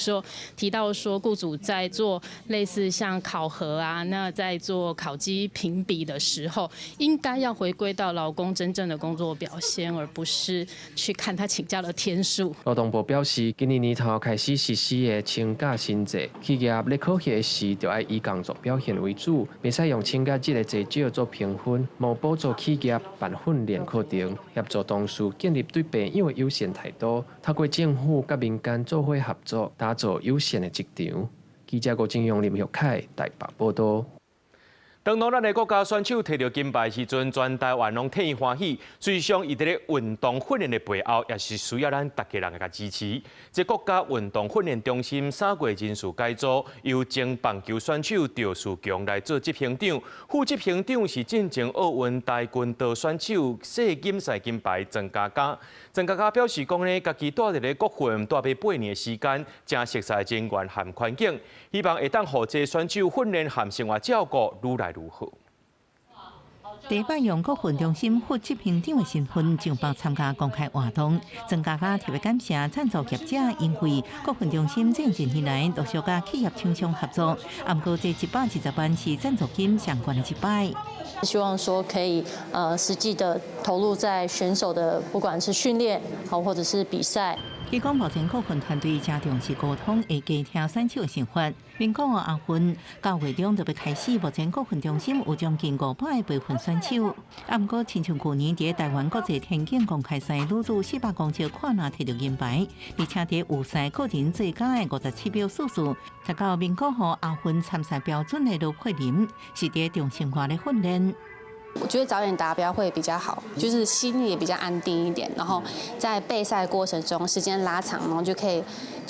提到说，雇主在做类似像考核啊，那在做考绩评比的时候，应该要回归到劳工真正的工作表现，而不是去看他请假的天数。劳动部表示，今年年头开始实施的请假新制，企业咧考核时就要以工作表现为主，袂使用请假日的济少做评分，无补助企业办训练课程，协助同事建立对朋友的优先态度，透过政府甲民间做伙合作，打造优先的职场。记者郭正勇、林玉凯台北报道。当咱的国家选手摕到金牌时阵，全台湾拢替伊欢喜。随上伊伫咧运动训练的背后，也是需要咱大家人来支持。这国家运动训练中心3月人事改组，由前棒球选手赵树强来做执行长，副执行长是进前奥运跆拳道选手世锦赛金牌曾家佳。曾家佳表示讲呢，家己待伫咧国训待了8年的时间，正熟悉人员和环境，希望会当互这选手训练和生活照顾愈来愈好。第一摆用国训中心副执行长的身份上报参加公开活动，曾家佳特别感谢赞助业者，因为国训中心这几年来陆续甲企业厂商合作，不过这120万是赞助金相关的一摆。希望说可以实际的投入在选手的不管是训练好或者是比赛。伊讲目前各份团队加重视沟通，会加听选手的想法。民国阿芬9月中就要开始，目前各份中心有将近500个备份选手。啊，毋过亲像去年伫台湾国际田径公开赛，女子400公尺跨栏摕到银牌，而且伫预赛个人最佳的57秒速数，达到民国和阿芬参赛标准的卢慧玲，是伫中心化的训练。我觉得早点达标会比较好，就是心里也比较安定一点，然后在备赛过程中时间拉长，然后就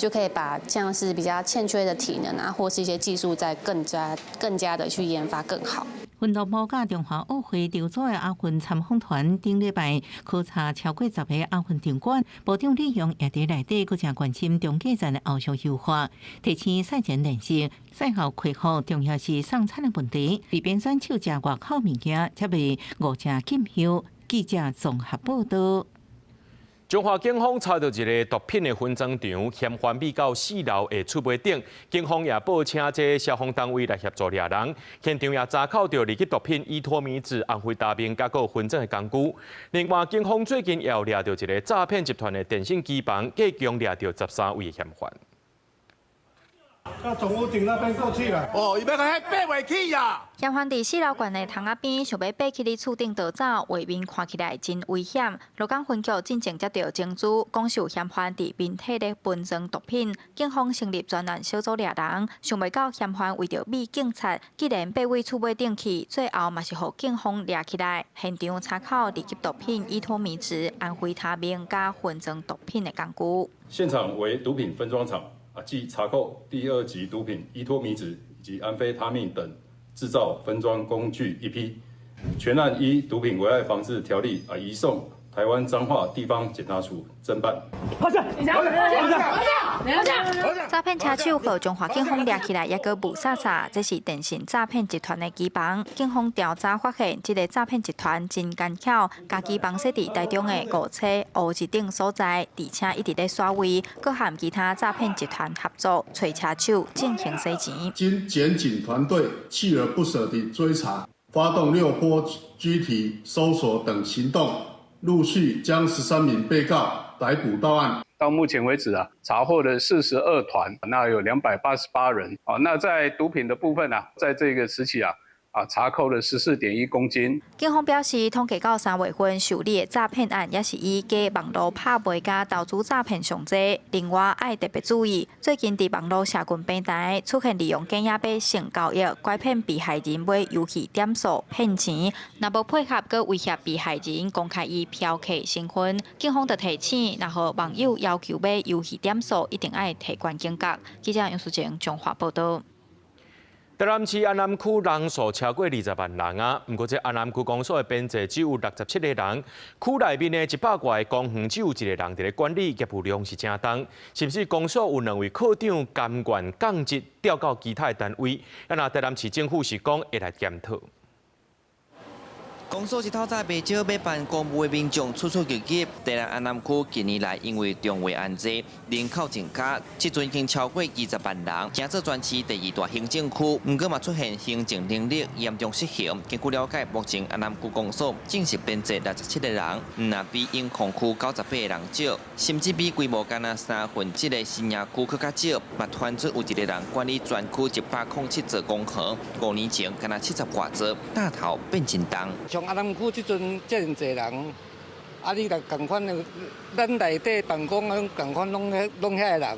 可以把像是比较欠缺的体能啊，或是一些技术再更加的去研发更好。运动部甲中华奥会筹组的亚运参访团顶礼拜考察超过10个亚运场馆，部长李勇也伫内底，佫正关心中继站的后续优化，提醒赛前练习、赛后恢复，重要是送餐的问题，以便选手食外口物件，才袂误食禁休。记者综合报道。中华警方查到一个毒品的分装场，嫌犯秘到4楼的厝尾顶，警方也报请这消防单位来协助抓人。现场也查扣到2支毒品、依托米纸、红灰大面，加个分装的工具。另外，警方最近也抓到一个诈骗集团的电信机房，计共抓到13位嫌犯。到总务顶那边过去了。哦，伊要甲迄爬袂起呀！嫌犯伫4楼悬的窗仔边，想要爬起伫厝顶逃走，画面看起来真危险。鹿港分局进前接到证据，讲是有嫌犯伫面体咧分装毒品，警方成立专案小组抓人，想袂到嫌犯为着避警察，竟然爬位厝尾顶去，最后嘛是互警方抓起来。现场查扣2级毒品、依托米纸、安非他命加分装毒品的工具。现场为毒品分装厂。即查扣第2级毒品依托米纸以及安非他命等制造分装工具1批，全案依毒品危害防治条例移送台湾彰化地方检察署侦办。诈骗车手被中华警方抓起来，也个误杀杀，这是电信诈骗集团的机房。警方调查发现，这个诈骗集团真奸巧，家机房设伫台中的5车乌日顶所在，而且一直在刷位，佮和其他诈骗集团合作，找车手进行洗钱。经检警团队锲而不舍地追查，发动6波拘提、搜索等行动，陆续将13名被告逮捕到案。到目前为止查获的42团，那有288人。那在毒品的部分在这个时期查扣了14.1公斤。警方表示，统计到3月份受理的诈骗案，也是以假网络拍卖加投资诈骗上济。另外，爱特别注意，最近伫网络社群平台出现利用假影片性交易，拐骗被害人买游戏点数骗钱，若无配合，佮威胁被害人公开以嫖客身份，警方就提醒，若互网友要求买游戏点数，一定爱提悬警觉。记者杨淑晴综合报道。台南市安南区人数超过20万人啊，不过这安南区公所的编制只有67个人，区内面的100多个公园只有1个人伫咧管理，业务量是正重。是不是公所有2位科长甘愿降职调到其他单位？那台南市政府是讲会来检讨。公所一透早袂少要办公务的民众出入入。台南安南区近年来因为中卫安置，人口增加，即阵已经超过20万人，行做全市第2大行政区。不过嘛出现行政能力严重失衡。根据了解，目前安南区公所正式编制67个人，那比永康区98个人少，甚至比规模敢若1/3的新营区更加少。嘛传出有1个人管理全区107座公园，5年前敢若70多座，大头变真重。像安南区即阵遮尔侪人，你来共款的，咱内底办公共款拢遐个人，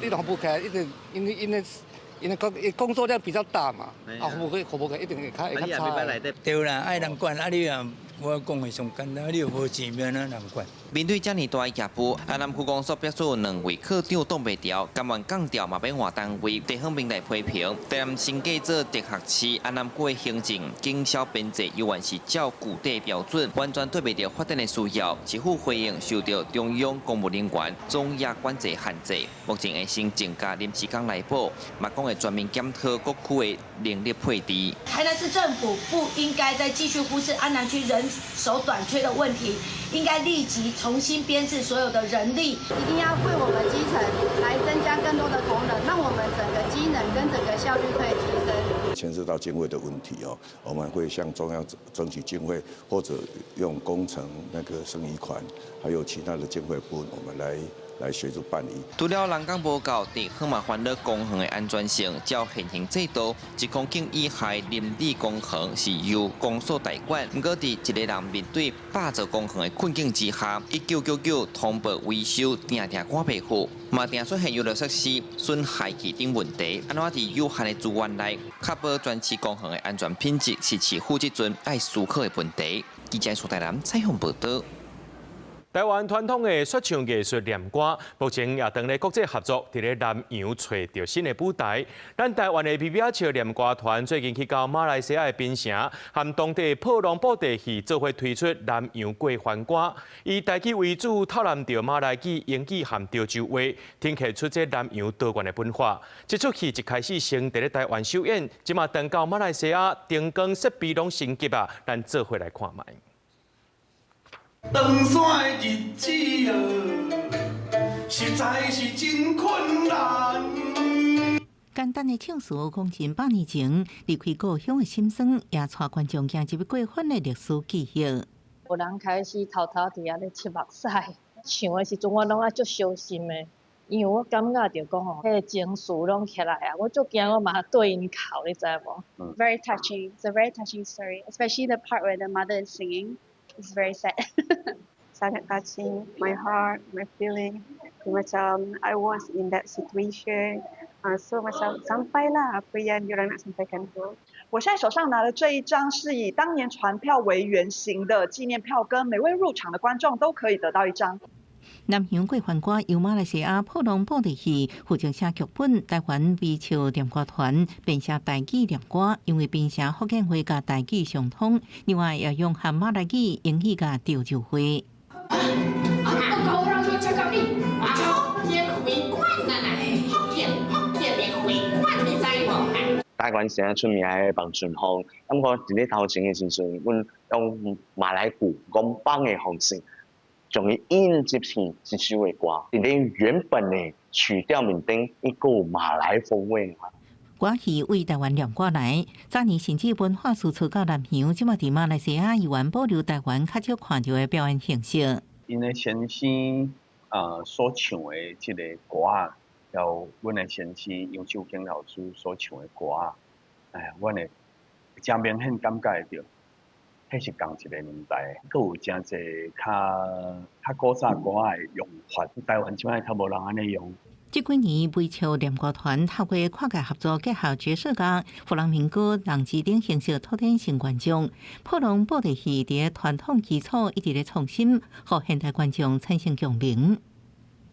你若服务起来，一定因为工作量比较大嘛，服务起来一定会较差。对啦，爱人管，你啊，我讲的上简单，你又无钱面啊，人管。面对这么大的业务，安南区公所表示有2位科长挡袂牢，甘愿降调嘛要换单位，地方面来批评。台南新建做直辖市，安南区的行政经销编制依然是照固定标准，完全对袂到发展的需要。政府回应受到中央公务人员总业管制限制，目前会先增加临时工来补，嘛讲会全面检讨各区的人力配置。台南市政府不应该再继续忽视安南区人手短缺的问题，应该立即重新编制所有的人力，一定要为我们基层来增加更多的同仁，让我们整个机能跟整个效率可以提升。牵涉到经费的问题我们会向中央争取经费，或者用工程那个生意款，还有其他的经费部分，我们来来协助办理。除了人工无够，地很麻烦的公园的安全性，照现行制度，1公斤以下林地公园是由公所代管。不过，伫一个人面对8座公园的困境之下，1999通报维修，定赶袂好，嘛定出现游乐设施损害其等问题。安怎伫有限的资源内，确保全市公园的安全品质，是市府即阵爱思考的问题。记者苏台南采访报道。台湾传统的说唱艺术念歌，目前也同咧国际合作，伫咧南洋找到新的舞台。咱台湾的 BBR 念歌团最近去到马来西亚的槟城，和当地破龙布袋戏做伙推出南洋过番歌，以台语为主，透露着马来语、英语和潮州话，听起出这南洋多元的文化。这出戏一开始先伫咧台湾首演，即马登到马来西亚，灯光设备拢升级啊，咱做伙来看卖。长山的日子实在是真困难。简单的唱词，讲真百年前离开故乡的心酸，也带观众行入过番的历史记忆。有人开始偷偷伫遐咧切目屎，唱的时阵我拢足伤心的，因为我感觉着讲吼，迄个情绪拢起来啊，我足惊我嘛对因哭，你知无？Very touching. It's a very touching story, especially the part where the mother is singing. It's very sad. Sangat touching. My heart, my feeling. Macam I was in that situation. So macam sampailah apa yang diorang nak sampaikan tu. 我现在手上拿的这一张是以当年传票为原型的纪念票根，每位入场的观众都可以得到一张。南洋过番歌由马来西亚破龙布袋戏负责写剧本，台湾微笑念歌团编写台语念歌，因为编写福建话甲台语相通，另外也用和马来语、英语甲潮州话。台湾现在出名的房春风，咁我伫咧头前的时阵，阮用马来鼓讲帮的方式。将伊引接成一首的歌，伫咧原本的曲调面顶，一个马来风味。歌戏为台湾念过来，早年甚至文化输出到南洋，即马伫马来西亚依然保留台湾较少看到的表演形式。因的先生所唱的即个歌啊，有阮的先生杨秀卿老师所唱的歌啊，阮会真明显感觉到。迄是同一个年代，佮有真侪较古早歌的用法，台湾即摆较无人安尼用。这几年，微笑念歌团透过跨界合作，结合爵士乐、弗朗明哥、人之等形式拓展新观众。破龙布袋戏伫传统基础一直咧创新，互现代观众产生共鸣。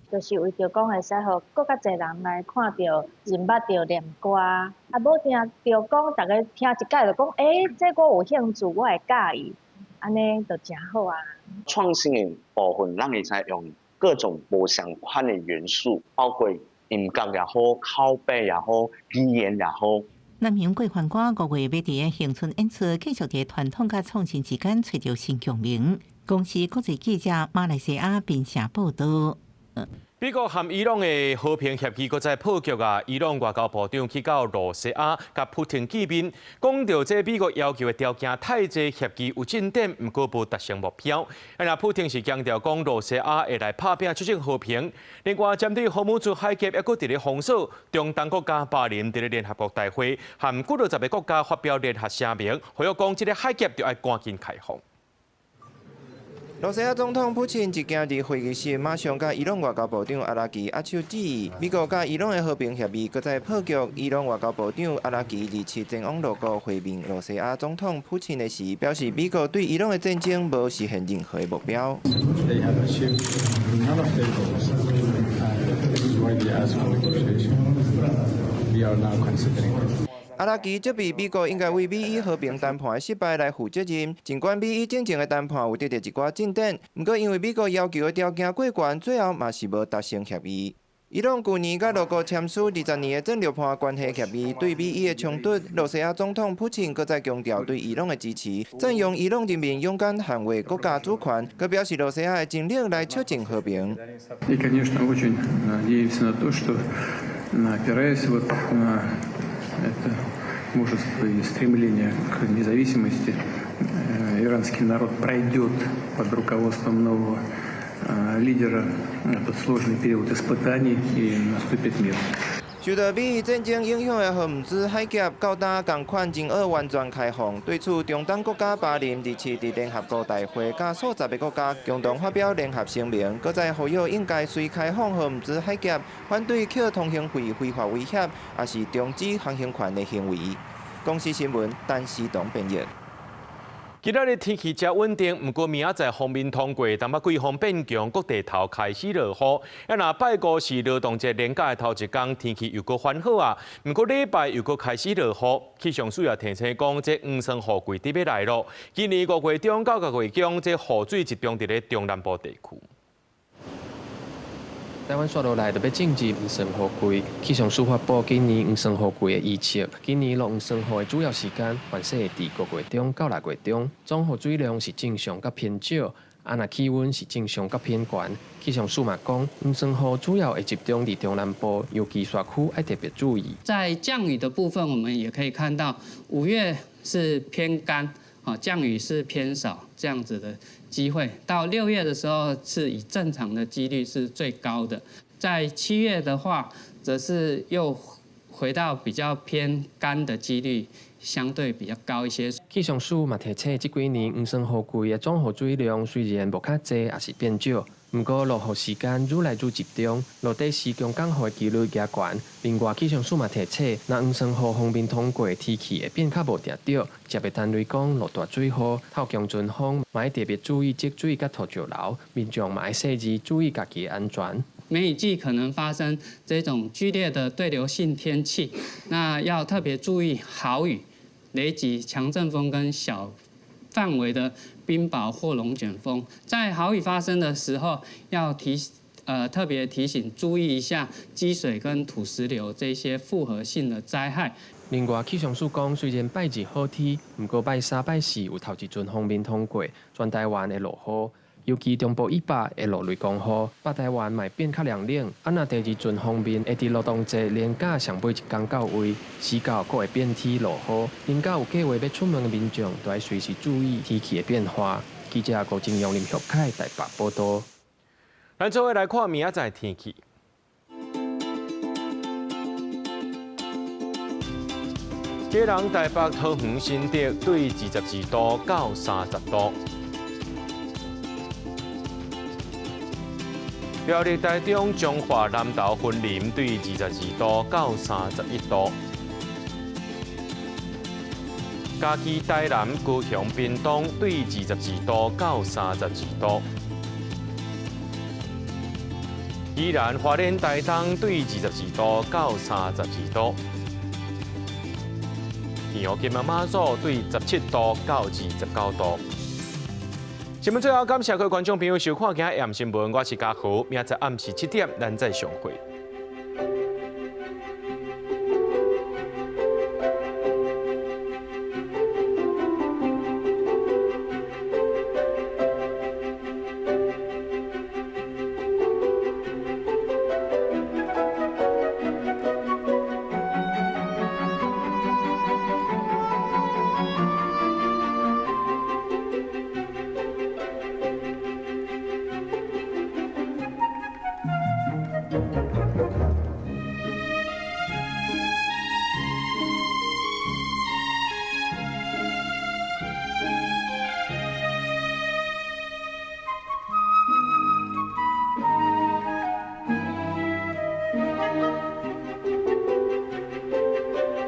就是为着讲会使互更较侪人来看到、认捌着念歌，啊，无定着讲大家听一解就讲，这歌有兴趣，我会介意，安尼就真好啊。创新的部分，咱会使用各种无相款的元素，包括音乐也好、口碑也好、语言也好。南洋过番歌5月要伫恒春演出，继续伫传统甲创新之间找到新共鸣。公司国际记者马来西亚编写报道。美国和伊朗的和平协议，搁再破局啊！伊朗外交部长去到罗西亚，甲普廷见面，讲到这美国要求的条件太济，协议有进展，毋过无达成目标。那普廷是强调讲罗西亚会来拍拼促进和平。另外，针对荷姆兹海峡，抑搁伫咧封锁，中东国家巴林伫咧联合国大会，和90个国家发表联合声明，呼吁讲这个海峡就要赶紧开放。罗西亚总统普京一行伫会议室，马上甲伊朗外交部长阿拉吉握手指意，美国甲伊朗的和平协议搁再破局。伊朗外交部长阿拉吉27前往路过会面罗西亚总统普京的时，表示美国对伊朗的战争无实现任何目标。阿拉吉责备美国应该为美伊和平谈判的失败来负责任。尽管美伊正前的谈判有得到一寡进展，不过因为美国要求的条件过关，最后嘛是无达成协议。伊朗去年甲路国签署20年的战略盘关系协议，对美伊的冲突，罗西亚总统普京搁再强调对伊朗的支持，赞扬伊朗人民勇敢捍卫国家主权，佮表示罗西亚会尽力来促进和平。Это мужество и стремление к независимости иранский народ пройдет под руководством нового лидера этот сложный период испытаний и наступит мир. 受到美伊战争影响的荷姆兹海峡，到今共款真軛完全开放。对此，中东国家巴林日前伫联合国大会，甲数十个国家共同发表联合声明，搁再呼吁应该随开放荷姆兹海峡，反对扣通行费非法威胁，也是终止航行权的行为。公司新闻，陈思东编译。今仔日天气真稳定，不过明仔载锋面通过，东北季风变强，各地头开始落雨。若拜五是劳动节连假的头一天，天气又搁反好啊。不过礼拜又搁开始落雨，气象署也提醒讲，这黄霜雨季伫要来咯。今年5月中到6月中，这雨水集中伫咧中南部地区。台湾刷落来就要进入黄霜雨季，气象署发布今年黄霜雨季的预测。今年落黄霜雨的主要时间，凡是会伫5月中到6月中，总雨水量是正常甲偏少，若气温是正常甲偏悬。气象署嘛讲，黄霜雨主要会集中伫中南部，尤其山区要特别注意。在降雨的部分，我们也可以看到，5月是偏干，降雨是偏少这样子的机会。到6月的时候，是以正常的几率是最高的。在7月的话，则是又回到比较偏干的几率。相对比较高一些。气象署嘛提醒，这几年黄霜雨季的总雨水量虽然无较济，也是变少，不过落雨时间愈来愈集中，落地时强降雨的几率加悬。另外，气象署嘛提醒，若黄霜雨方面通过，天气会变较无定着，才袂单类讲落大水雨、透强阵风，嘛要特别注意积水甲土石流，民众嘛要细致注意家己的安全。梅雨季可能发生这种剧烈的对流性天气，那要特别注意豪雨、雷击、强阵风跟小范围的冰雹或龙卷风。在豪雨发生的时候，要特别提醒注意一下积水跟土石流这些复合性的灾害。另外，气象署讲，虽然拜日好天，不过拜3、拜4有头一阵锋面通过，全台湾会落雨。尤其中部以北会落雷公雨，北台湾嘛变较凉冷。若第二阵方面会伫劳动节连假上尾一天到位，时到阁会变天落雨。连假有计划要出门的民众，都要随时注意天气的变化。记者郭金阳、林旭凯台北报道。咱做伙来看明仔载天气。基隆、台北、桃园、新竹对22度到30度。苗栗、台中、彰化、南投、云林对22度到31度。嘉义、台南、高雄、屏东对22度到32度。宜兰、花莲、台东对22度到32度。天后金门、马祖对17度到29度。新闻最后，感谢各位观众朋友收看今日AM新闻，我是嘉豪，明仔载暗时7点，咱再相会。